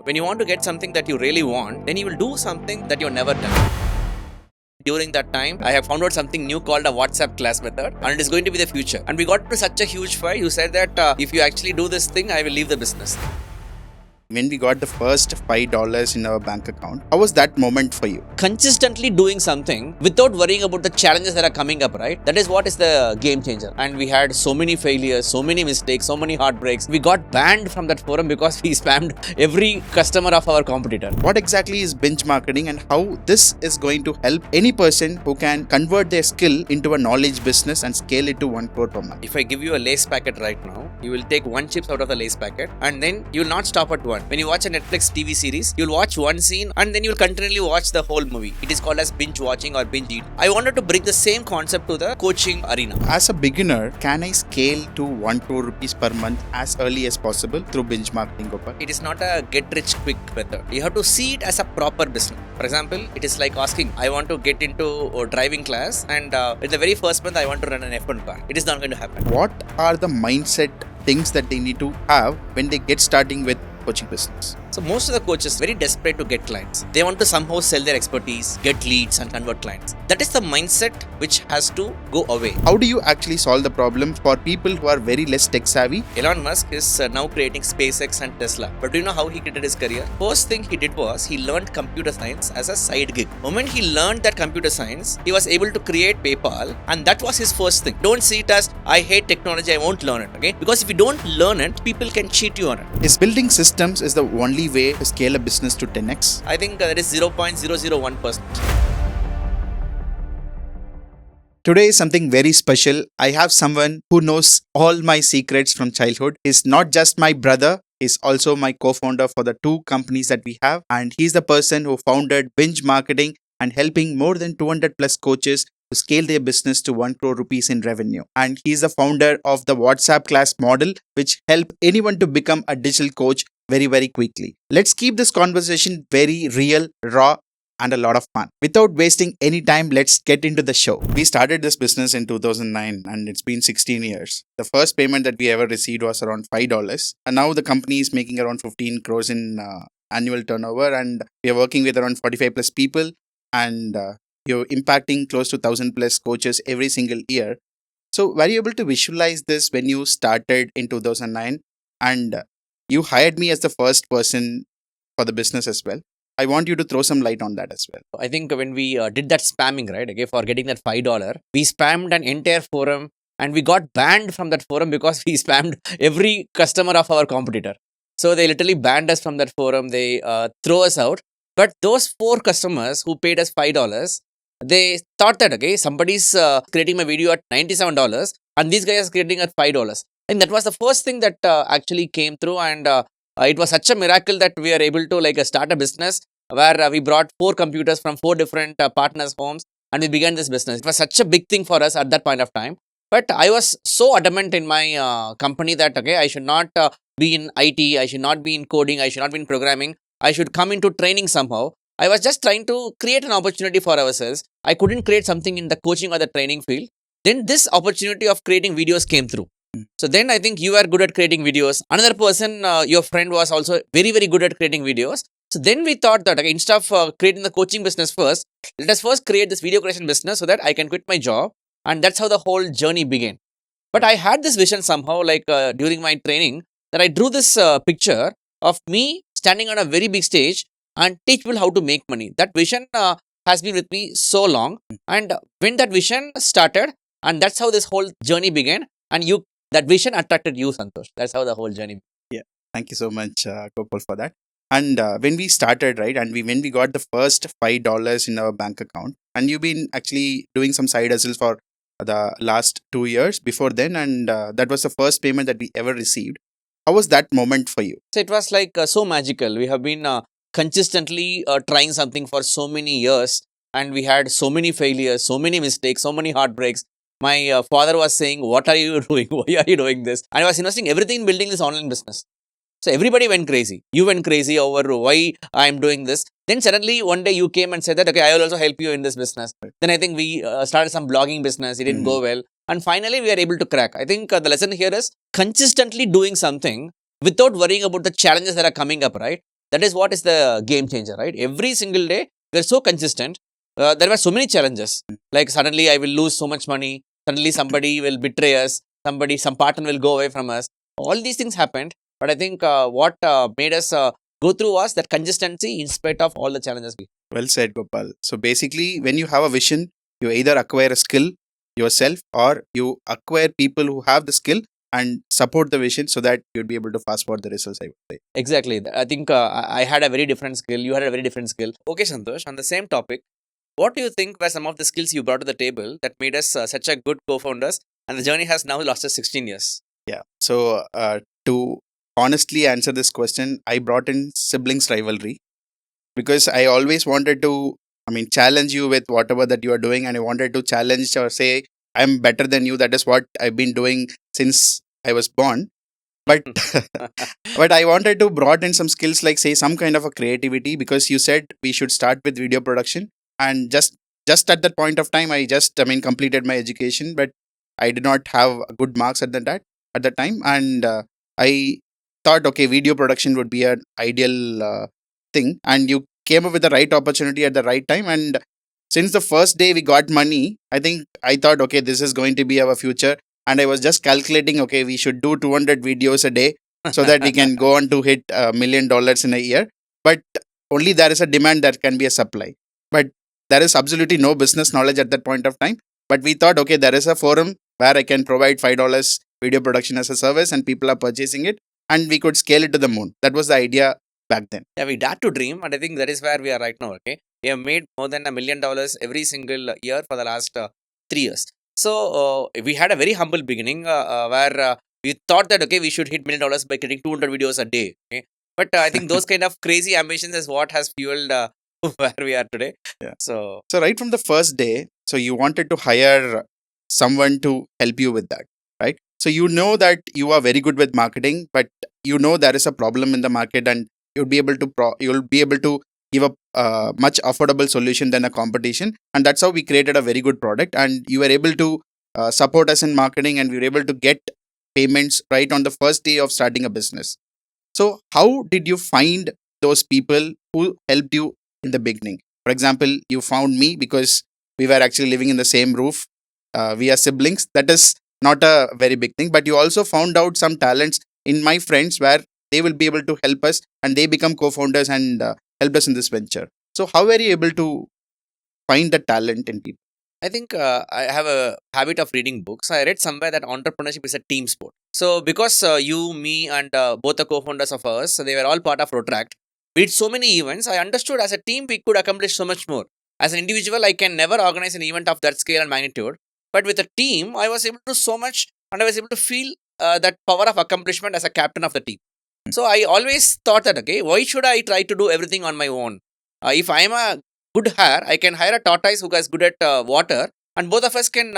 When you want to get something that you really want, then you will do something that you've never done. During that time, I have found out something new called a WhatsApp class method, and it is going to be the future. And we got to such a huge fight. You said that if you actually do this thing, I will leave the business. When we got the first $5 in our bank account, how was that moment for you? Consistently doing something without worrying about the challenges that are coming up, right? That is what is the game changer. And we had so many failures, so many mistakes, so many heartbreaks. We got banned from that forum because we spammed every customer of our competitor. What exactly is binge marketing and how this is going to help any person who can convert their skill into a knowledge business and scale it to 1 crore per month? If I give you a lace packet right now, you will take one chips out of the lace packet and then you will not stop at one. When you watch a Netflix TV series, you'll watch one scene and then you'll continually watch the whole movie. It is called as binge watching or binge eating. I wanted to bring the same concept to the coaching arena. As a beginner, can I scale to 1 crore rupees per month as early as possible through binge marketing, Gopal? It is not a get rich quick method. You have to see it as a proper business. For example, it is like asking, I want to get into a driving class and in the very first month I want to run an F1 car. It is not going to happen. What are the mindset things that they need to have when they get starting with coaching business? So most of the coaches very desperate to get clients. They want to somehow sell their expertise, get leads and convert clients. That is the mindset which has to go away. How do you actually solve the problem for people who are very less tech savvy? Elon Musk is now creating SpaceX and Tesla. But do you know how he created his career? First thing he did was he learned computer science as a side gig. The moment he learned that computer science, he was able to create PayPal, and that was his first thing. Don't see it as I hate technology, I won't learn it. Okay? Because if you don't learn it, people can cheat you on it. Is building systems is the only way to scale a business to 10x? I think that is 0.001%. Today is something very special. I have someone who knows all my secrets from childhood. He's not just my brother, he's also my co-founder for the 2 companies that we have. And he's the person who founded Binge Marketing and helping more than 200 plus coaches to scale their business to 1 crore rupees in revenue. And he's the founder of the WhatsApp class model, which help anyone to become a digital coach very, very quickly. Let's keep this conversation very real, raw, and a lot of fun. Without wasting any time, let's get into the show. We started this business in 2009 and it's been 16 years. The first payment that we ever received was around $5. And now the company is making around 15 crores in annual turnover, and we are working with around 45 plus people, and you're impacting close to 1,000 plus coaches every single year. So were you able to visualize this when you started in 2009? And you hired me as the first person for the business as well. I want you to throw some light on that as well. I think when we did that spamming, right, okay, for getting that $5, we spammed an entire forum and we got banned from that forum because we spammed every customer of our competitor. So they literally banned us from that forum. They throw us out. But those 4 customers who paid us $5, they thought that, okay, somebody's creating my video at $97 and these guys are creating at $5. And that was the first thing that actually came through, and it was such a miracle that we are able to start a business where we brought 4 computers from 4 different partners' homes and we began this business. It was such a big thing for us at that point of time. But I was so adamant in my company that, okay, I should not be in IT, I should not be in coding, I should not be in programming, I should come into training somehow. I was just trying to create an opportunity for ourselves. I couldn't create something in the coaching or the training field. Then this opportunity of creating videos came through. So then I think you are good at creating videos. Another person, your friend, was also very, very good at creating videos. So then we thought that, okay, instead of creating the coaching business first, let us first create this video creation business so that I can quit my job. And that's how the whole journey began. But I had this vision somehow, during my training, that I drew this picture of me standing on a very big stage and teach people how to make money. That vision has been with me so long. And when that vision started, and that's how this whole journey began. And that vision attracted you, Santosh. That's how the whole journey. Yeah, thank you so much, Gopal, for that. And when we started, right, and when we got the first $5 in our bank account, and you've been actually doing some side hustles for the last 2 years before then, and that was the first payment that we ever received. How was that moment for you? So it was so magical. We have been consistently trying something for so many years, and we had so many failures, so many mistakes, so many heartbreaks. My father was saying, what are you doing? Why are you doing this? And I was investing everything in building this online business. So everybody went crazy. You went crazy over why I am doing this. Then suddenly one day you came and said that, okay, I will also help you in this business. Then I think we started some blogging business. It didn't go well. And finally we are able to crack. I think the lesson here is consistently doing something without worrying about the challenges that are coming up, right? that is what is the game changer, right? Every single day, we're so consistent. There were so many challenges. Like suddenly I will lose so much money. Suddenly somebody will betray us. Some partner will go away from us. All these things happened. But I think what made us go through was that consistency in spite of all the challenges we. Well said, Gopal. So basically, when you have a vision, you either acquire a skill yourself or you acquire people who have the skill and support the vision so that you'd be able to fast forward the results, I would say. Exactly. I think I had a very different skill. You had a very different skill. Okay, Santosh, on the same topic, what do you think were some of the skills you brought to the table that made us such a good co-founders? And the journey has now lasted 16 years. Yeah. So to honestly answer this question, I brought in siblings rivalry because I always wanted to, challenge you with whatever that you are doing, and I wanted to challenge or say I'm better than you. That is what I've been doing since I was born. But but I wanted to broaden some skills, like say some kind of a creativity, because you said we should start with video production, and just at that point of time, I completed my education, but I did not have good marks at that time, and I thought, okay, video production would be an ideal thing, and you came up with the right opportunity at the right time, and since the first day we got money, I think I thought, okay, this is going to be our future, and I was just calculating, okay, we should do 200 videos a day so that we can go on to hit $1 million in a year. But only there is a demand, that can be a supply. But there is absolutely no business knowledge at that point of time. But we thought, okay, there is a forum where I can provide $5 video production as a service and people are purchasing it, and we could scale it to the moon. That was the idea back then. Yeah, we dared to dream, and I think that is where we are right now. Okay, we have made more than $1 million every single year for the last 3 years. So we had a very humble beginning where we thought that okay, we should hit $1 million by getting 200 videos a day. Okay, but I think those kind of crazy ambitions is what has fueled where we are today. Yeah. So So right from the first day, so you wanted to hire someone to help you with that, right? So you know that you are very good with marketing, but you know there is a problem in the market, and you'll be able to give a much affordable solution than a competition, and that's how we created a very good product. And you were able to support us in marketing, and we were able to get payments right on the first day of starting a business. So, how did you find those people who helped you in the beginning? For example, you found me because we were actually living in the same roof. We are siblings. That is not a very big thing. But you also found out some talents in my friends where they will be able to help us, and they become co founders and helped us in this venture. So, how were you able to find the talent in people? I think I have a habit of reading books. I read somewhere that entrepreneurship is a team sport. So because you, me, and both the co-founders of us, so they were all part of Rotaract. We did so many events. I understood as a team we could accomplish so much more. As an individual, I can never organize an event of that scale and magnitude. But with a team, I was able to do so much, and I was able to feel that power of accomplishment as a captain of the team. So I always thought that okay, why should I try to do everything on my own? If I am a good hire, I can hire a tortoise who is good at water, and both of us can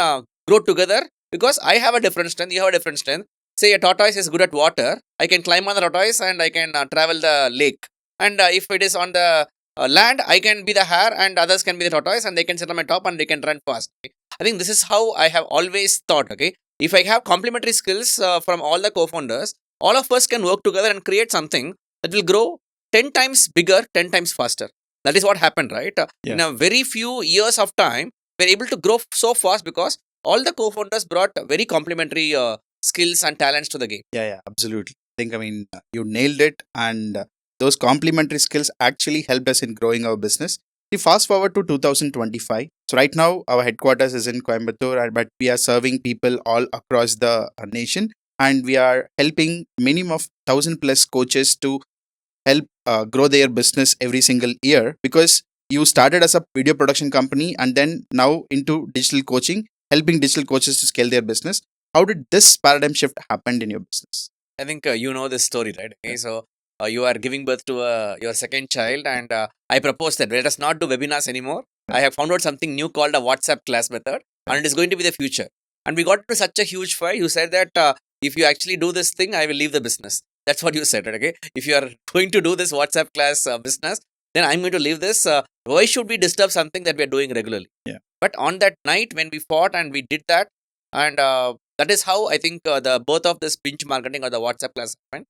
grow together because I have a different strength, you have a different strength. Say a tortoise is good at water, I can climb on the tortoise and I can travel the lake. And if it is on the land, I can be the hare and others can be the tortoise and they can sit on my top and they can run fast. Okay? I think this is how I have always thought. Okay, if I have complementary skills from all the co-founders, all of us can work together and create something that will grow 10 times bigger, 10 times faster. That is what happened, right? Yeah. In a very few years of time, we're able to grow so fast because all the co-founders brought very complementary skills and talents to the game. Yeah, absolutely. You nailed it, and those complementary skills actually helped us in growing our business. We fast forward to 2025. So right now, our headquarters is in Coimbatore, but we are serving people all across the nation, and we are helping minimum of 1,000+ coaches to help grow their business every single year, because you started as a video production company and then now into digital coaching, helping digital coaches to scale their business. How did this paradigm shift happen in your business? I think you know this story, right? Okay, so you are giving birth to your second child, and I proposed that let us not do webinars anymore. I have found out something new called a WhatsApp class method, and it is going to be the future. And we got to such a huge fight. You said that if you actually do this thing, I will leave the business. That's what you said, right? Okay. If you are going to do this WhatsApp class business, then I'm going to leave this. Why should we disturb something that we are doing regularly? Yeah. But on that night when we fought and we did that, and that is how I think the both of this pinch marketing or the WhatsApp class happened.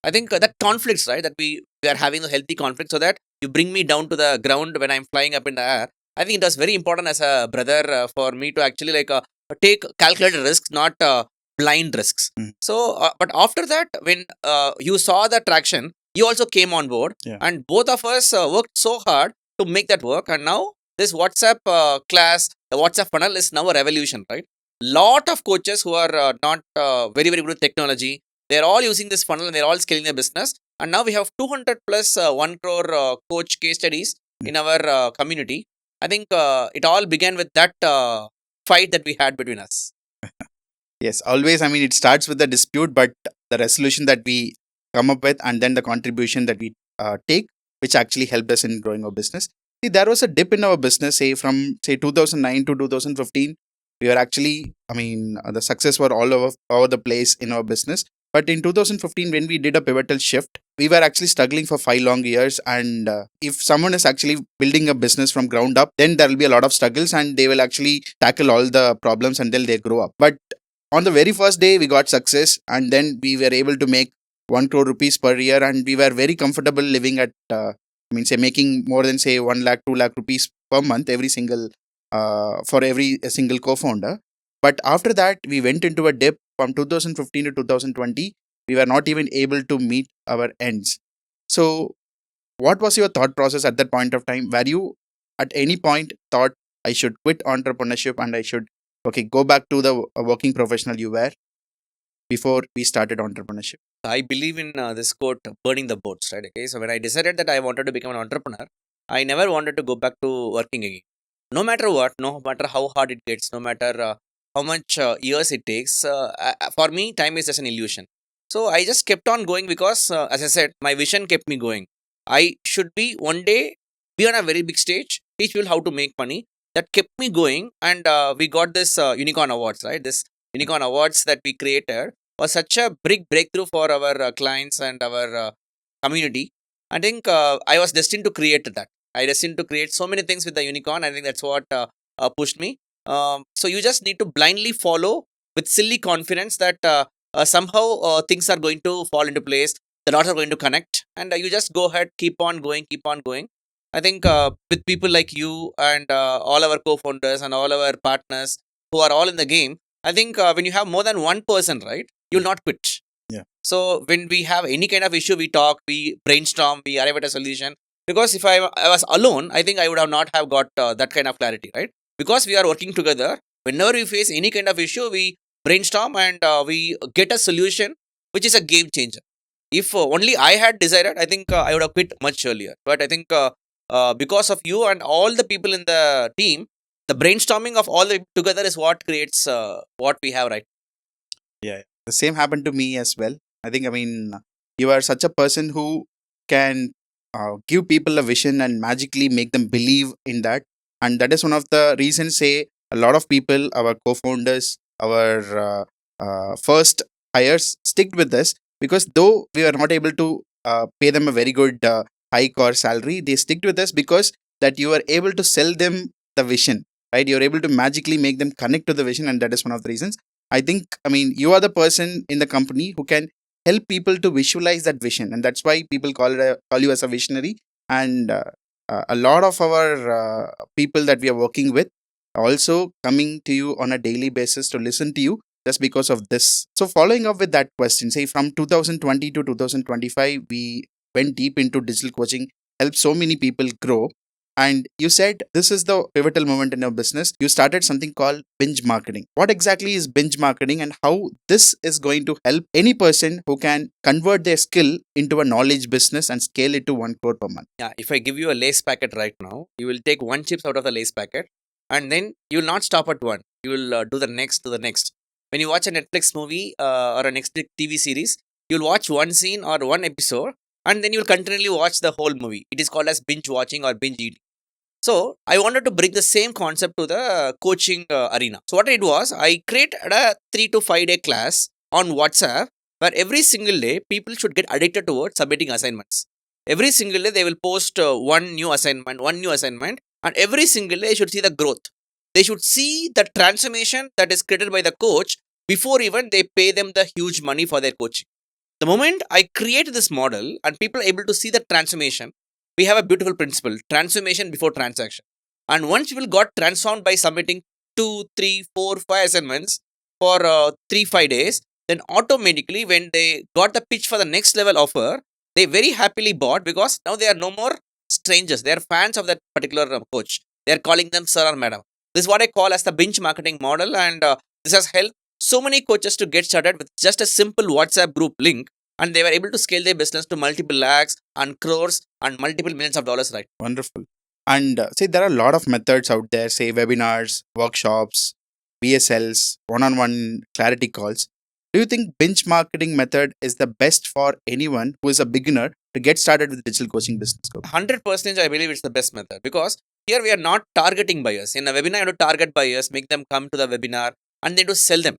I think that conflicts, right? That we are having a healthy conflict, so that you bring me down to the ground when I'm flying up in the air. I think it was very important as a brother for me to actually take calculated risks, not blind risks. Mm. So, but after that, when you saw the traction, you also came on board, Yeah. and both of us worked so hard to make that work. And now this WhatsApp class, the WhatsApp funnel is now a revolution, right? Lot of coaches who are not very good with technology, they're all using this funnel and they're all scaling their business. And now we have 200 plus 1 crore coach case studies in our community. I think it all began with that fight that we had between us. Yes, always. I mean, it starts with the dispute, but the resolution that we come up with, and then the contribution that we take, which actually helped us in growing our business. See, there was a dip in our business, say from say 2009 to 2015. We were actually, I mean, the success were all over the place in our business. But in 2015, when we did a pivotal shift, we were actually struggling for 5 long years. And if someone is actually building a business from ground up, then there will be a lot of struggles, and they will actually tackle all the problems until they grow up. But on the very first day we got success, and then we were able to make 1 crore rupees per year, and we were very comfortable living at I mean, say, making more than say 1 lakh 2 lakh rupees per month every single for every single co-founder. But after that we went into a dip from 2015 to 2020. We were not even able to meet our ends. So what was your thought process at that point of time? Were you at any point thought I should quit entrepreneurship and I should, okay, go back to the working professional you were before we started entrepreneurship? I believe in this quote, burning the boats, right? Okay, so when I decided that I wanted to become an entrepreneur, I never wanted to go back to working again. No matter what, no matter how hard it gets, no matter how much years it takes, for me, time is just an illusion. So I just kept on going because, as I said, my vision kept me going. I should be one day be on a very big stage, teach people how to make money. That kept me going, and we got this unicorn awards, right? This unicorn awards that we created was such a big breakthrough for our clients and our community. I think I was destined to create that. I destined to create so many things with the unicorn. I think that's what pushed me. So you just need to blindly follow with silly confidence that somehow things are going to fall into place. The dots are going to connect, and you just go ahead, keep on going, keep on going. I think with people like you and all our co-founders and all our partners who are all in the game, I think when you have more than one person, right, you'll not quit. Yeah. So when we have any kind of issue, we talk, we brainstorm, we arrive at a solution. Because if I was alone, I think I would have not have got that kind of clarity, right? Because we are working together. Whenever we face any kind of issue, we brainstorm and we get a solution, which is a game changer. If only I had decided, I think I would have quit much earlier. But I think because of you and all the people in the team, the brainstorming of all the together is what creates what we have right. Yeah. The same happened to me as well. I think, I mean, you are such a person who can give people a vision and magically make them believe in that. And that is one of the reasons, say, a lot of people, our co founders, our first hires, stick with us, because though we were not able to pay them a very good hike or salary, they sticked with us because that you were able to sell them the vision, right? You're able to magically make them connect to the vision, and that is one of the reasons. I think, I mean, you are the person in the company who can help people to visualize that vision, and that's why people call you as a visionary. And a lot of our people that we are working with also coming to you on a daily basis to listen to you just because of this. So, following up with that question, say from 2020 to 2025, we went deep into digital coaching, helped so many people grow. And you said this is the pivotal moment in your business. You started something called binge marketing. What exactly is binge marketing, and how this is going to help any person who can convert their skill into a knowledge business and scale it to 1 crore per month? Yeah, if I give you a lace packet right now, you will take one chips out of the lace packet, and then you will not stop at one. You will do the next to the next. When you watch a Netflix movie or a Netflix TV series, you'll watch one scene or one episode, and then you'll continually watch the whole movie. It is called as binge watching or binge eating. So I wanted to bring the same concept to the coaching arena. So what I did was I created a 3 to 5 day class on WhatsApp where every single day people should get addicted towards submitting assignments. Every single day they will post one new assignment, and every single day they should see the growth. They should see the transformation that is created by the coach before even they pay them the huge money for their coaching. The moment I create this model and people are able to see the transformation, we have a beautiful principle: transformation before transaction. And once people got transformed by submitting 2, 3, 4, 5 assignments for 3, 5 days, then automatically when they got the pitch for the next level offer, they very happily bought because now they are no more strangers. They are fans of that particular coach. They are calling them sir or madam. This is what I call as the binge marketing model, and this has helped so many coaches to get started with just a simple WhatsApp group link, and they were able to scale their business to multiple lakhs and crores and multiple millions of dollars, right? Wonderful. And say there are a lot of methods out there, say webinars, workshops, BSLs, one-on-one clarity calls. Do you think binge marketing method is the best for anyone who is a beginner to get started with digital coaching business? 100% I believe it's the best method, because here we are not targeting buyers. In a webinar, you have to target buyers, make them come to the webinar, and then to sell them.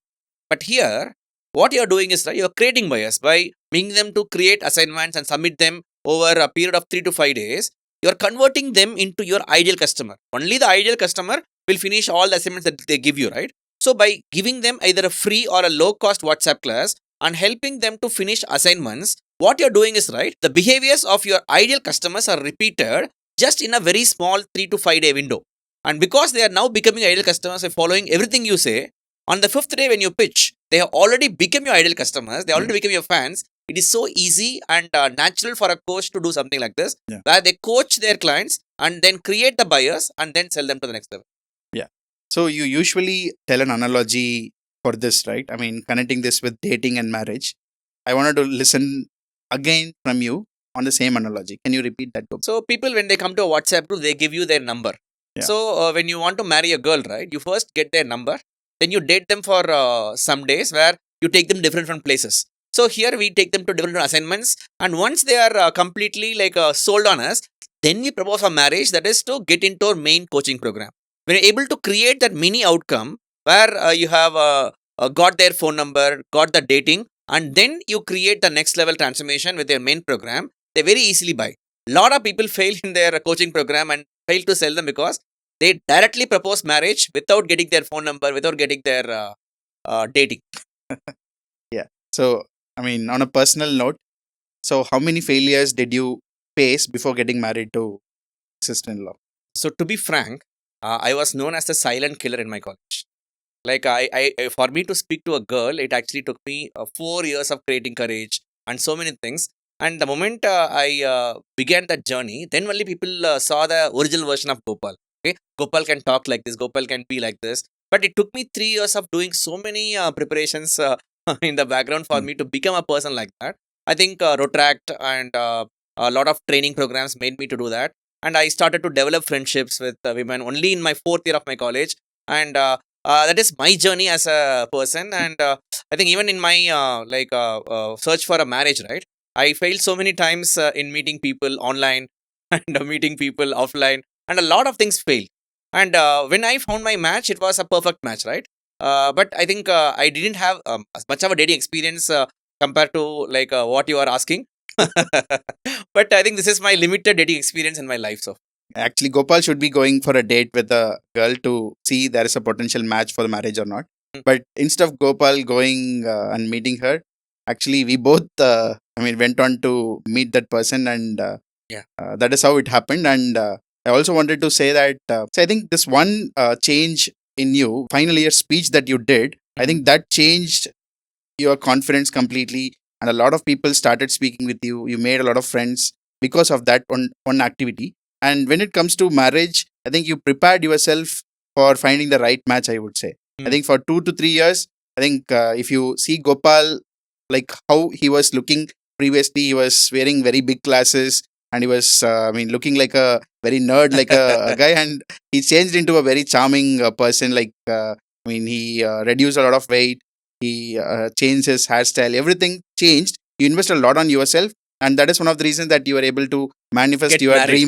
But here, what you're doing is, right, you're creating buyers by making them to create assignments and submit them over a period of 3 to 5 days. You're converting them into your ideal customer. Only the ideal customer will finish all the assignments that they give you, right? So by giving them either a free or a low cost WhatsApp class and helping them to finish assignments, what you're doing is, right, the behaviors of your ideal customers are repeated just in a very small 3 to 5 day window. And because they are now becoming ideal customers and following everything you say, on the fifth day when you pitch, they have already become your ideal customers. They already become your fans. It is so easy and natural for a coach to do something like this, where they coach their clients and then create the buyers and then sell them to the next level. Yeah. So you usually tell an analogy for this, right? I mean, connecting this with dating and marriage. I wanted to listen again from you on the same analogy. Can you repeat that? Gopal? So people, when they come to a WhatsApp group, they give you their number. Yeah. So when you want to marry a girl, right, you first get their number, then you date them for some days where you take them different places. So here we take them to different assignments, and once they are completely sold on us, then we propose a marriage, that is to get into our main coaching program. We're able to create that mini outcome where you have got their phone number, got the dating, and then you create the next level transformation with their main program. They very easily buy. A lot of people fail in their coaching program and fail to sell them because they directly propose marriage without getting their phone number, without getting their dating. Yeah. So, I mean, on a personal note, so how many failures did you face before getting married to sister-in-law? So to be frank, I was known as the silent killer in my college. For me to speak to a girl, it actually took me 4 years of creating courage and so many things. And the moment I began that journey, then only people saw the original version of Gopal. Okay, Gopal can talk like this. Gopal can be like this. But it took me 3 years of doing so many preparations in the background for me to become a person like that. I think Rotract and a lot of training programs made me to do that. And I started to develop friendships with women only in my fourth year of my college. And that is my journey as a person. And I think even in my search for a marriage, right, I failed so many times in meeting people online and meeting people offline, and a lot of things failed. And when I found my match, it was a perfect match, right? But I think I didn't have as much of a dating experience compared to what you are asking. But I think this is my limited dating experience in my life. So Actually, Gopal should be going for a date with a girl to see there is a potential match for the marriage or not. But instead of Gopal going and meeting her, actually, we both, went on to meet that person, and that is how it happened. And I also wanted to say that, so I think this one change in you, final year speech that you did, I think that changed your confidence completely, and a lot of people started speaking with you. You made a lot of friends because of that one activity. And when it comes to marriage, I think you prepared yourself for finding the right match, I would say. I think for 2 to 3 years, I think if you see Gopal, like how he was looking previously, he was wearing very big glasses, and he was looking like a very nerd, like a guy, and he changed into a very charming person. He reduced a lot of weight, he changed his hairstyle, everything changed. You invest a lot on yourself, and that is one of the reasons that you were able to manifest get your married.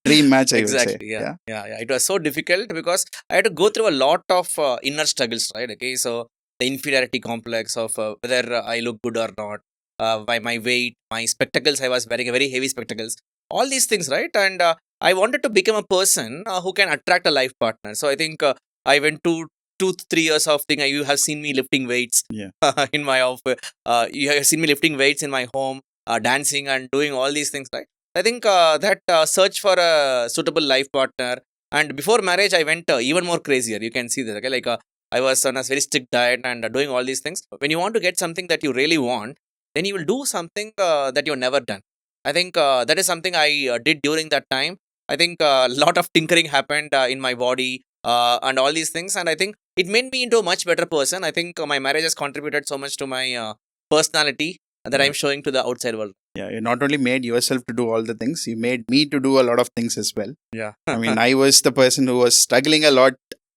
dream match, I would say. Exactly. Yeah. It was so difficult because I had to go through a lot of inner struggles, right? Okay, so the inferiority complex of whether I look good or not, by my weight, my spectacles. I was wearing a very heavy spectacles. All these things, right? And I wanted to become a person who can attract a life partner. So I think I went to 2 3 years of thing, you have seen me lifting weights Yeah. in my office. You have seen me lifting weights in my home, dancing and doing all these things, right? I think that search for a suitable life partner. And before marriage, I went even more crazier. You can see this, okay? Like I was on a very strict diet and doing all these things. When you want to get something that you really want, then you will do something that you've never done. I think that is something I did during that time. I think a lot of tinkering happened in my body and all these things. And I think it made me into a much better person. I think my marriage has contributed so much to my personality that Yeah. I'm showing to the outside world. Yeah, you not only made yourself to do all the things, you made me to do a lot of things as well. Yeah. I mean, I was the person who was struggling a lot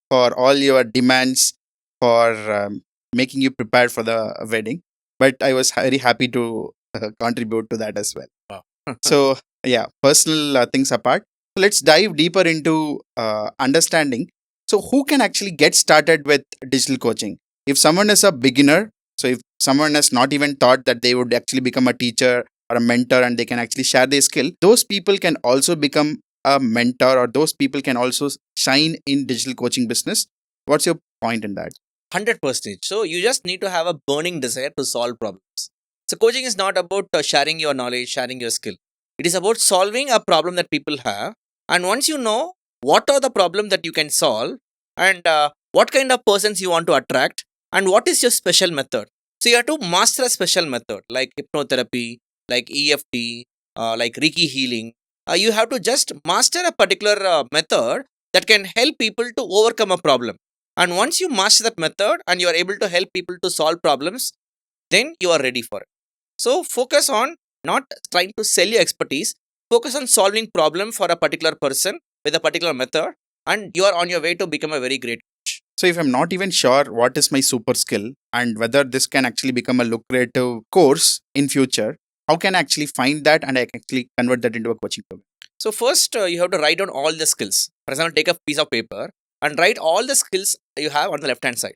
for all your demands for making you prepared for the wedding. But I was very happy to contribute to that as well. Wow. So, yeah, personal things apart. So let's dive deeper into understanding. So, who can actually get started with digital coaching? If someone is a beginner, so if someone has not even thought that they would actually become a teacher or a mentor and they can actually share their skill, those people can also become a mentor, or those people can also shine in digital coaching business. What's your point in that? 100%. So you just need to have a burning desire to solve problems. So coaching is not about sharing your knowledge, sharing your skill. It is about solving a problem that people have. And once you know what are the problem that you can solve and what kind of persons you want to attract and what is your special method. So you have to master a special method like hypnotherapy, like EFT, like Reiki healing. You have to just master a particular method that can help people to overcome a problem. And once you master that method and you are able to help people to solve problems, then you are ready for it. So focus on not trying to sell your expertise, focus on solving problem for a particular person with a particular method, and you are on your way to become a very great coach. So, if I'm not even sure what is my super skill and whether this can actually become a lucrative course in future, how can I actually find that and I can actually convert that into a coaching program? So first, you have to write down all the skills. For example, take a piece of paper and write all the skills you have on the left hand side.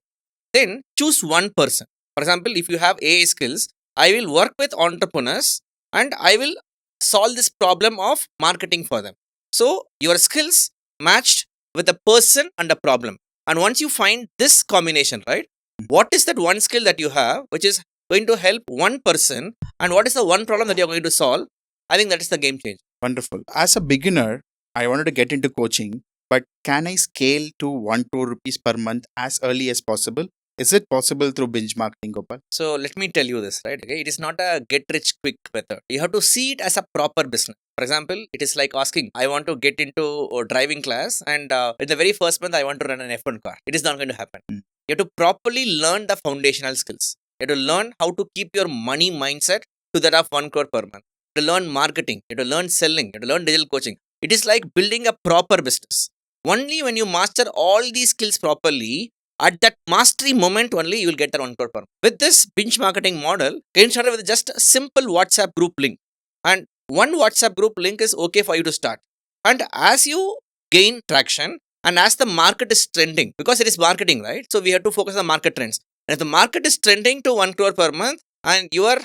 Then choose one person. For example, if you have AI skills, I will work with entrepreneurs and I will solve this problem of marketing for them. So your skills matched with a person and a problem. And once you find this combination, right? What is that one skill that you have which is going to help one person and what is the one problem that you're going to solve? I think that is the game changer. Wonderful. As a beginner, I wanted to get into coaching, but can I scale to 1 crore rupees per month as early as possible? Is it possible through binge marketing, Gopal? So let me tell you this, right? Okay, it is not a get rich quick method. You have to see it as a proper business. For example, it is like asking, I want to get into a driving class, and in the very first month, I want to run an F1 car. It is not going to happen. Mm. You have to properly learn the foundational skills. You have to learn how to keep your money mindset to that of 1 crore per month. You have to learn marketing. You have to learn selling. You have to learn digital coaching. It is like building a proper business. Only when you master all these skills properly, at that mastery moment only you will get that 1 crore per month. With this binge marketing model, get started with just a simple WhatsApp group link. And one WhatsApp group link is okay for you to start. And as you gain traction and as the market is trending, because it is marketing, right? So we have to focus on market trends. And if the market is trending to 1 crore per month and your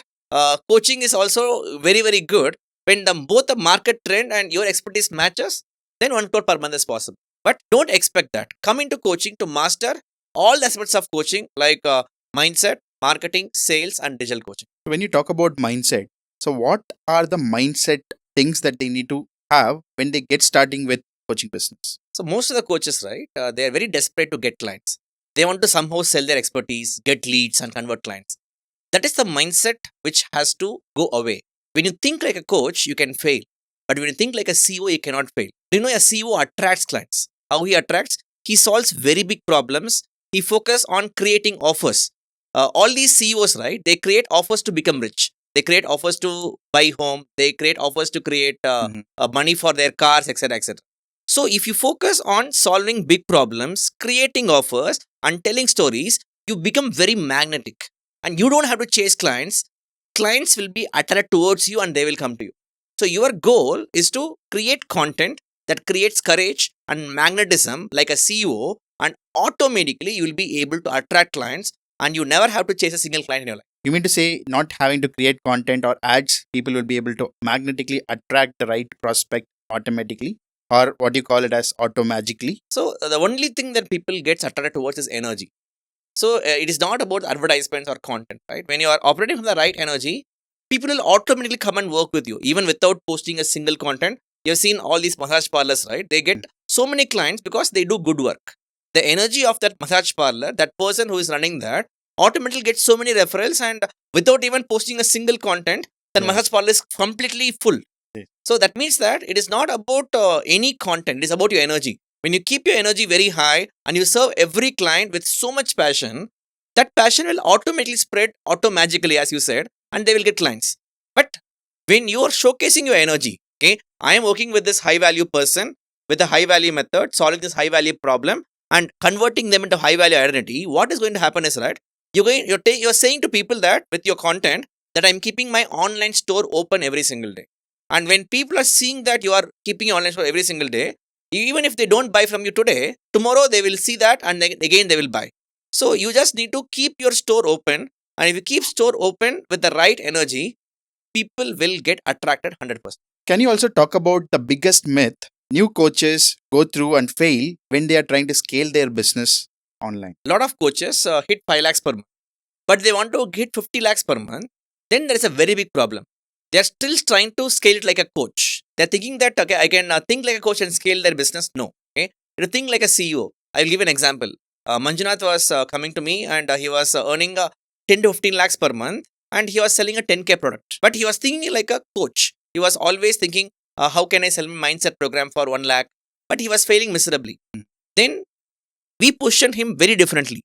coaching is also very, very good, when both the market trend and your expertise matches, then 1 crore per month is possible. But don't expect that. Come into coaching to master all the aspects of coaching like mindset, marketing, sales, and digital coaching. When you talk about mindset, so what are the mindset things that they need to have when they get starting with coaching business? So most of the coaches, right, they are very desperate to get clients. They want to somehow sell their expertise, get leads, and convert clients. That is the mindset which has to go away. When you think like a coach, you can fail. But when you think like a CEO, you cannot fail. You know, a CEO attracts clients. How he attracts? He solves very big problems. He focuses on creating offers. All these CEOs, right, they create offers to become rich. They create offers to buy home. They create offers to create Mhm. money for their cars, etc., etc. So if you focus on solving big problems, creating offers, and telling stories, you become very magnetic. And you don't have to chase clients. Clients will be attracted towards you and they will come to you. So your goal is to create content that creates courage and magnetism like a CEO, and automatically you will be able to attract clients and you never have to chase a single client in your life. You mean to say not having to create content or ads, people will be able to magnetically attract the right prospect automatically? or what you call it as auto magically? So the only thing that people gets attracted towards is energy. So it is not about advertisements or content, right? When you are operating from the right energy, people will automatically come and work with you, even without posting a single content. You've seen all these massage parlors, right? They get so many clients because they do good work. The energy of that massage parlor, that person who is running that, automatically gets so many referrals, and without even posting a single content, that Yeah. massage parlor is completely full. Yes. So that means that it is not about any content, it is about your energy. When you keep your energy very high and you serve every client with so much passion, that passion will automatically spread automagically, as you said, and they will get clients. But when you are showcasing your energy, okay, I am working with this high value person with a high value method, solving this high value problem and converting them into high value identity, what is going to happen is, right, you're saying to people that with your content that I'm keeping my online store open every single day. And when people are seeing that you are keeping your online store every single day, even if they don't buy from you today, tomorrow they will see that and then again they will buy. So you just need to keep your store open. And if you keep store open with the right energy, people will get attracted 100%. Can you also talk about the biggest myth new coaches go through and fail when they are trying to scale their business online? A lot of coaches hit 5 lakhs per month, but they want to hit 50 lakhs per month. Then there is a very big problem. They are still trying to scale it like a coach. They're thinking that, okay, I can think like a coach and scale their business. No. Okay. You think like a CEO. I'll give an example. Manjunath was coming to me and he was earning 10 to 15 lakhs per month and he was selling a 10K product. But he was thinking like a coach. He was always thinking, how can I sell my mindset program for 1 lakh? But he was failing miserably. Then we positioned him very differently.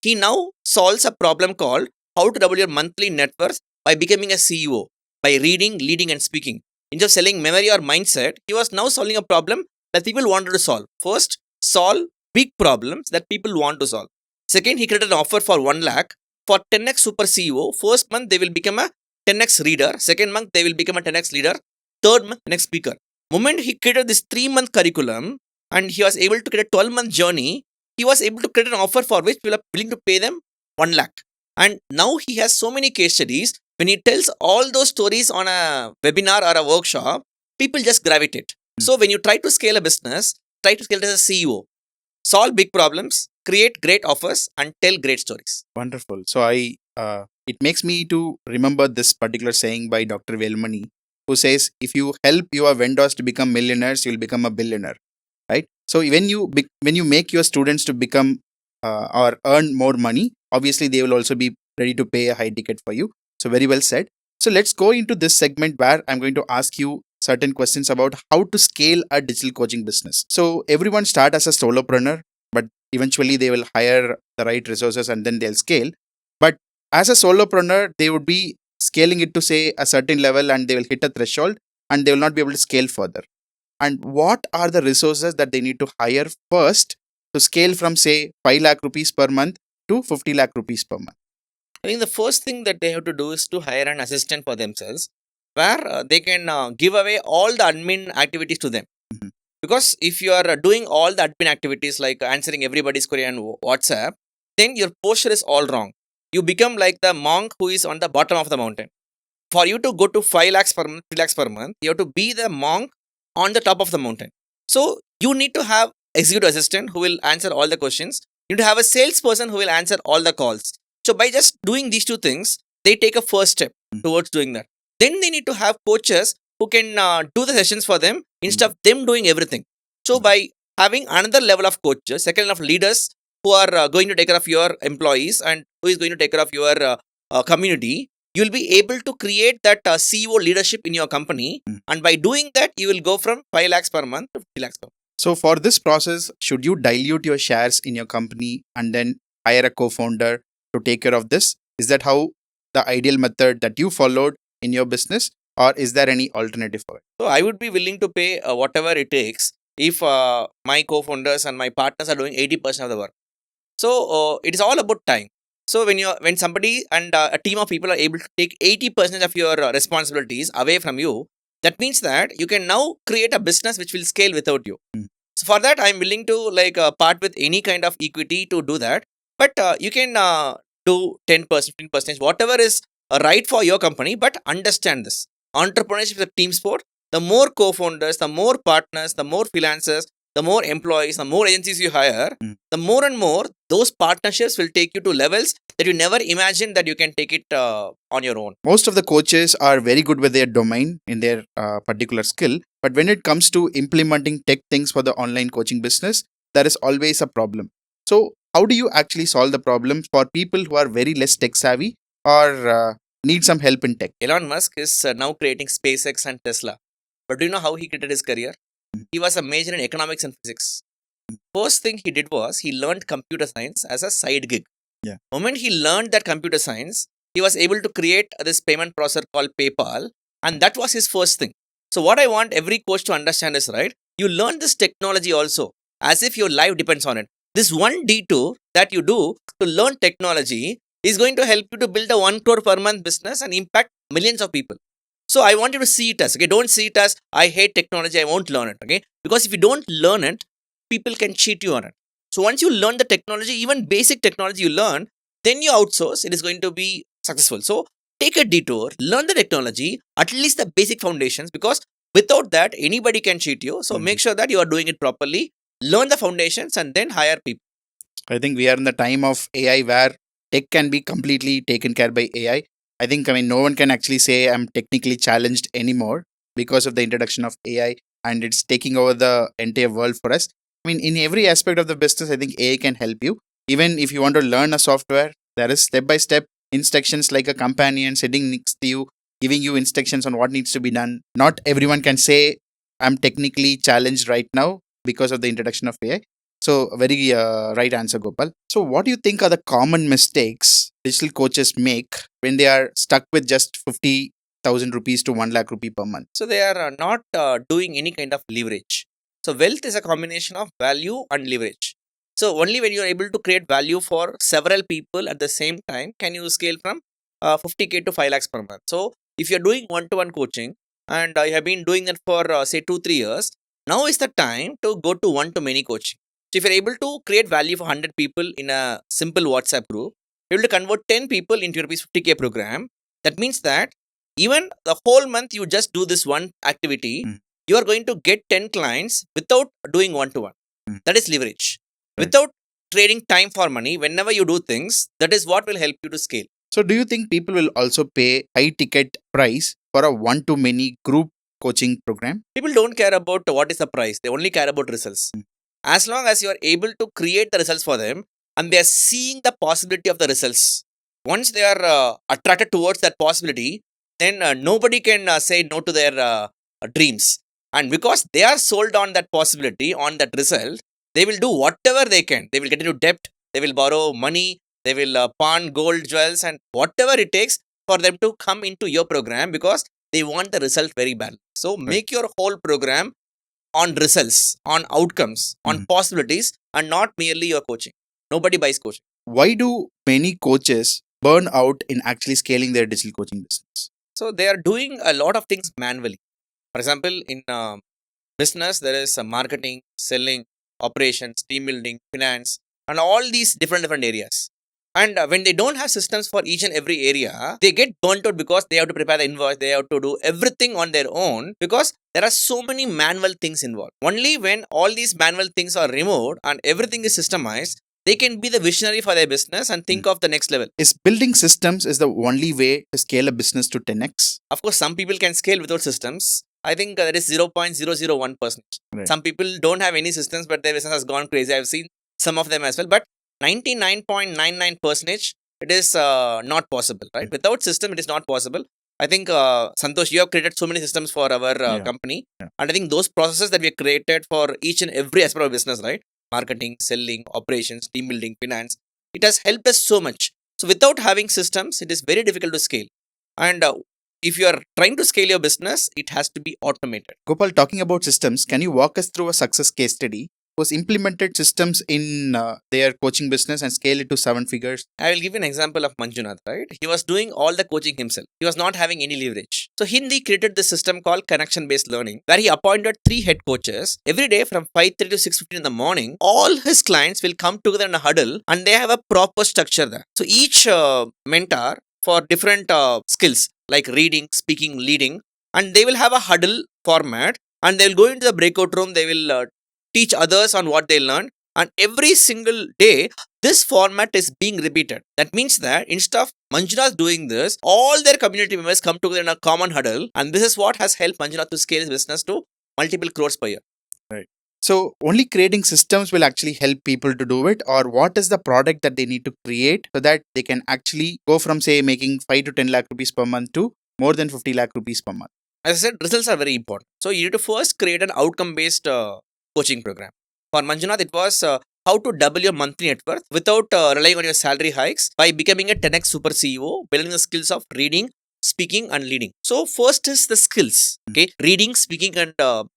He now solves a problem called how to double your monthly net worth by becoming a CEO, by reading, leading, and speaking. Instead of selling memory or mindset, he was now solving a problem that people wanted to solve. First, solve big problems that people want to solve. Second, he created an offer for 1 lakh for 10x super CEO. First month, they will become a 10x reader. Second month, they will become a 10x leader. Third month, 10x speaker. Moment he created this 3-month curriculum and he was able to create a 12-month journey, he was able to create an offer for which people are willing to pay them 1 lakh. And now he has so many case studies. When he tells all those stories on a webinar or a workshop, people just gravitate. So when you try to scale a business, try to scale it as a CEO. Solve big problems, create great offers, and tell great stories. Wonderful. So it makes me to remember this particular saying by Dr. Velmani, who says, if you help your vendors to become millionaires, you'll become a billionaire, right? So when you make your students to become or earn more money, obviously they will also be ready to pay a high ticket for you. So very well said. So let's go into this segment where I'm going to ask you certain questions about how to scale a digital coaching business. So everyone start as a solopreneur, but eventually they will hire the right resources and then they'll scale. But as a solopreneur, they would be scaling it to say a certain level and they will hit a threshold and they will not be able to scale further. And what are the resources that they need to hire first to scale from say 5 lakh rupees per month to 50 lakh rupees per month? I think the first thing that they have to do is to hire an assistant for themselves where they can give away all the admin activities to them. Mhm. Because if you are doing all the admin activities like answering everybody's query on WhatsApp, then your posture is all wrong. You become like the monk who is on the bottom of the mountain. For you to go to 5 lakhs per month, 3 lakhs per month, you have to be the monk on the top of the mountain. So you need to have executive assistant who will answer all the questions. You need to have a salesperson who will answer all the calls. So by just doing these two things, they take a first step towards doing that. Then they need to have coaches who can do the sessions for them instead of them doing everything. So by having another level of coaches, second level of leaders who are going to take care of your employees and who is going to take care of your community, you will be able to create that CEO leadership in your company. And by doing that, you will go from 5 lakhs per month to 50 lakhs per month. So for this process, should you dilute your shares in your company and then hire a co-founder to take care of this? Is that how the ideal method that you followed in your business, or is there any alternative for it? So I would be willing to pay whatever it takes if my co-founders and my partners are doing 80% of the work. So it is all about time. So when somebody and a team of people are able to take 80% of your responsibilities away from you, that means that you can now create a business which will scale without you. So for that, I'm willing to part with any kind of equity to do that. But you can do 10%, 15%, whatever is right for your company. But understand this: entrepreneurship is a team sport. the more co-founders, the more partners, the more freelancers, the more employees, the more agencies you hire, the more and more those partnerships will take you to levels that you never imagined that you can take it on your own. Most of the coaches are very good with their domain in their particular skill, but when it comes to implementing tech things for the online coaching business, there is always a problem. So how do you actually solve the problem for people who are very less tech savvy or need some help in tech? Elon Musk is now creating SpaceX and Tesla. But do you know how he created his career? He was a major in economics and physics. First thing he did was he learned computer science as a side gig. Yeah. Moment he learned that computer science, he was able to create this payment processor called PayPal, and that was his first thing. So what I want every coach to understand is, right, you learn this technology also as if your life depends on it. This one detour that you do to learn technology is going to help you to build a 1 crore per month business and impact millions of people. So I want you to see it as, okay, don't see it as I hate technology, I won't learn it, okay? Because if you don't learn it, people can cheat you on it. So once you learn the technology, even basic technology you learn, then you outsource, it is going to be successful. So take a detour, learn the technology, at least the basic foundations, because without that, anybody can cheat you. So make sure that you are doing it properly, learn the foundations, and then hire people. I think we are in the time of AI where tech can be completely taken care by AI. I mean, no one can actually say I'm technically challenged anymore because of the introduction of AI and it's taking over the entire world for us. I mean, in every aspect of the business, I think AI can help you. Even if you want to learn a software, there is step by step instructions like a companion sitting next to you, giving you instructions on what needs to be done. Not everyone can say I'm technically challenged right now because of the introduction of AI. So, a very right answer, Gopal. So, what do you think are the common mistakes digital coaches make when they are stuck with just 50,000 rupees to 1 lakh rupee per month? So they are not doing any kind of leverage. So wealth is a combination of value and leverage. So only when you are able to create value for several people at the same time can you scale from 50K to 5 lakhs per month. So if you're doing one-to-one coaching and you have been doing that for say 2-3 years, now is the time to go to one-to-many coaching. So if you're able to create value for 100 people in a simple WhatsApp group, you're able to convert 10 people into your rupees 50K program. That means that even the whole month you just do this one activity, you are going to get 10 clients without doing one-to-one. That is leverage. Right. Without trading time for money, whenever you do things, that is what will help you to scale. So, do you think people will also pay high ticket price for a one to many group coaching program? People don't care about what is the price, they only care about results. As long as you are able to create the results for them and they are seeing the possibility of the results, once they are attracted towards that possibility, then nobody can say no to their dreams. And because they are sold on that possibility, on that result, they will do whatever they can. They will get into debt, they will borrow money, they will pawn gold jewels, and whatever it takes for them to come into your program because they want the result very badly. So make your whole program on results, on outcomes, on possibilities, and not merely your coaching. Nobody buys coaching. Why do many coaches burn out in actually scaling their digital coaching business? So they are doing a lot of things manually. For example, in business, there is marketing, selling, operations, team building, finance, and all these different areas. And when they don't have systems for each and every area, they get burnt out because they have to prepare the invoice, they have to do everything on their own because there are so many manual things involved. Only when all these manual things are removed and everything is systemized, they can be the visionary for their business and think of the next level. Is building systems is the only way to scale a business to 10x? Of course, some people can scale without systems. I think that is 0.001%. Right. Some people don't have any systems, but their business has gone crazy. I've seen some of them as well. But 99.99% it is not possible, right? Without system, it is not possible. I think, Santosh, you have created so many systems for our company. And I think those processes that we have created for each and every aspect of business, right? Marketing, selling, operations, team building, finance, it has helped us so much. So without having systems, it is very difficult to scale. And if you are trying to scale your business, it has to be automated. Gopal, talking about systems, can you walk us through a success case study? Was implemented systems in their coaching business and scale it to 7 figures? I will give you an example of Manjunath, right? He was doing all the coaching himself. He was not having any leverage. So Hindi created this system called connection-based learning, where he appointed 3 head coaches. Every day from 5:30 to 6:15 in the morning, all his clients will come together in a huddle and they have a proper structure there. So each mentor for different skills like reading, speaking, leading, and they will have a huddle format, and they'll go into the breakout room. They will teach others on what they learned, and every single day this format is being repeated. That means that instead of Manjunath doing this, all their community members come together in a common huddle, and this is what has helped Manjunath to scale his business to multiple crores per year. Right. So only creating systems will actually help people to do it, or what is the product that they need to create so that they can actually go from, say, making 5 to 10 lakh rupees per month to more than 50 lakh rupees per month? As I said, results are very important. So you need to first create an outcome-based coaching program. For Manjunath, it was how to double your monthly net worth without relying on your salary hikes by becoming a 10x super CEO, building the skills of reading, speaking, and leading. So first is the skills. Okay, reading, speaking, and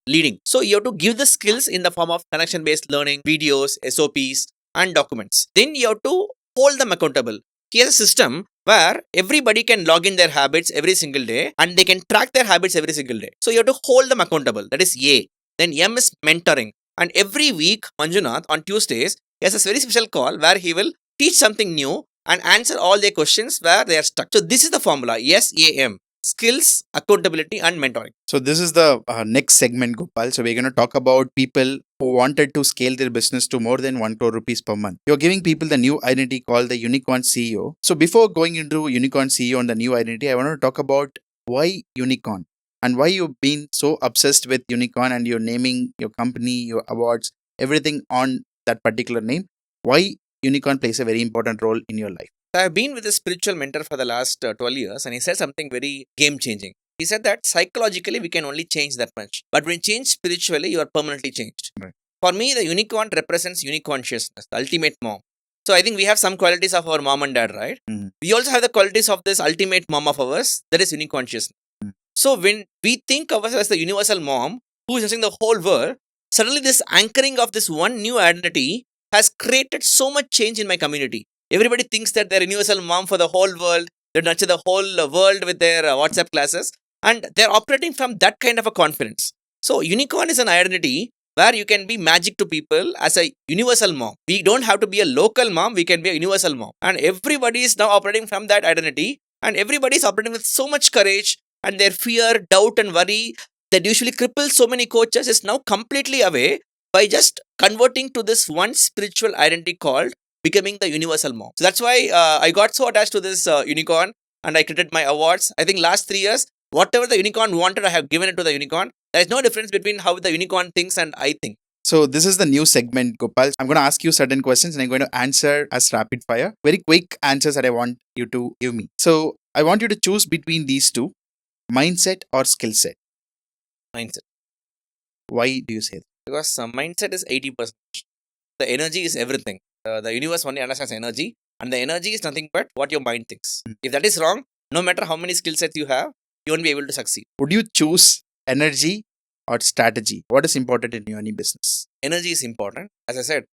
leading. So you have to give the skills in the form of connection-based learning, videos, SOPs, and documents. Then you have to hold them accountable. He has a system where everybody can log in their habits every single day and they can track their habits every single day. So you have to hold them accountable. That is A. Then M is mentoring. And every week, Manjunath on Tuesdays, he has a very special call where he will teach something new and answer all their questions where they are stuck. So this is the formula. SAM. Skills, accountability, and mentoring. So this is the next segment, Gopal. So we're going to talk about people who wanted to scale their business to more than 1 crore rupees per month. You're giving people the new identity called the Unicorn CEO. So before going into Unicorn CEO and the new identity, I want to talk about why Unicorn and why you've been so obsessed with Unicorn and you're naming your company, your awards, everything on that particular name. Why Unicorn plays a very important role in your life. I've been with a spiritual mentor for the last 12 years, and he said something very game changing. He said that psychologically we can only change that much, but when you change spiritually, you are permanently changed. Right. For me, the unicorn represents unique consciousness, the ultimate mom. So I think we have some qualities of our mom and dad, right? Mhm. We also have the qualities of this ultimate mom of ours, that is unique consciousness. Mhm. So when we think of us as the universal mom who is using the whole world, suddenly this anchoring of this one new identity has created so much change in my community. Everybody thinks that they're universal mom for the whole world. They nurture the whole world with their WhatsApp classes, and they're operating from that kind of a confidence. So unicorn is an identity where you can be magic to people as a universal mom. We don't have to be a local mom, we can be a universal mom. And everybody is now operating from that identity, and everybody is operating with so much courage, and their fear, doubt, and worry that usually cripples so many coaches is now completely away by just converting to this one spiritual identity called becoming the universal mom. So that's why I got so attached to this unicorn, and I created my awards. I think last 3 years, whatever the unicorn wanted, I have given it to the unicorn. There is no difference between how the unicorn thinks and I think. So this is the new segment, Gopal. I'm going to ask you certain questions and I'm going to answer as rapid fire. Very quick answers that I want you to give me. So I want you to choose between these two, mindset or skill set. Mindset. Why do you say that? Because mindset is 80%. The energy is everything. The universe only understands energy, and the energy is nothing but what your mind thinks. If that is wrong, no matter how many skill sets you have, you won't be able to succeed. Would you choose energy or strategy? What is important in any business? Energy is important. As I said,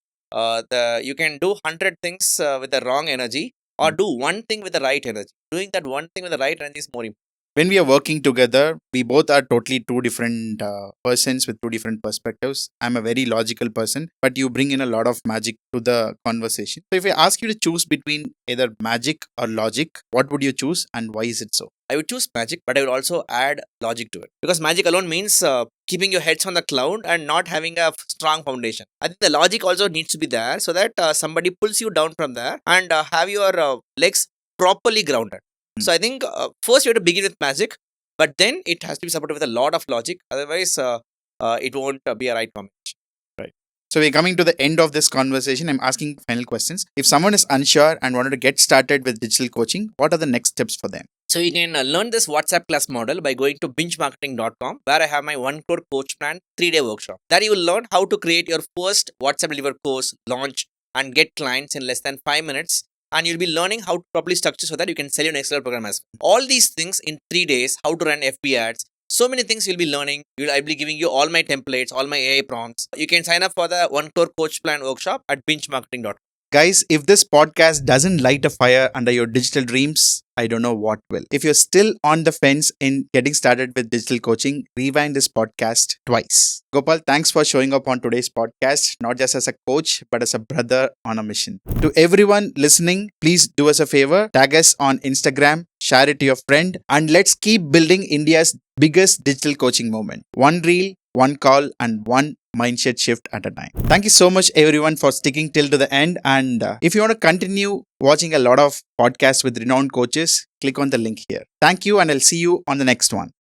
you can do 100 things with the wrong energy, or do one thing with the right energy. Doing that one thing with the right energy is more important. When we are working together, we both are totally two different persons with two different perspectives. I'm a very logical person, but you bring in a lot of magic to the conversation. So if I ask you to choose between either magic or logic, what would you choose and why is it so? I would choose magic, but I would also add logic to it. Because magic alone means keeping your heads on the cloud and not having a strong foundation. I think the logic also needs to be there so that somebody pulls you down from there and have your legs properly grounded. So I think first you have to begin with magic, but then it has to be supported with a lot of logic. Otherwise, it won't be a right combination. Right. So we're coming to the end of this conversation. I'm asking final questions. If someone is unsure and wanted to get started with digital coaching, what are the next steps for them? So you can learn this WhatsApp class model by going to bingemarketing.com, where I have my 1 crore coach plan 3-day workshop. There you will learn how to create your first WhatsApp delivered course, launch, and get clients in less than 5 minutes. And you'll be learning how to properly structure so that you can sell your next level program as well. All these things in 3 days, how to run FB ads, so many things you'll be learning. I'll be giving you all my templates, all my AI prompts. You can sign up for the 1 crore coach plan workshop at bingemarketing.com. Guys, if this podcast doesn't light a fire under your digital dreams, I don't know what will. If you're still on the fence in getting started with digital coaching, rewind this podcast twice. Gopal, thanks for showing up on today's podcast, not just as a coach, but as a brother on a mission. To everyone listening, please do us a favor, tag us on Instagram, share it to your friend, and let's keep building India's biggest digital coaching movement. One reel, one call, and one mindset shift at a time. Thank you so much, everyone, for sticking till to the end. And if you want to continue watching a lot of podcasts with renowned coaches, click on the link here. Thank you, and I'll see you on the next one.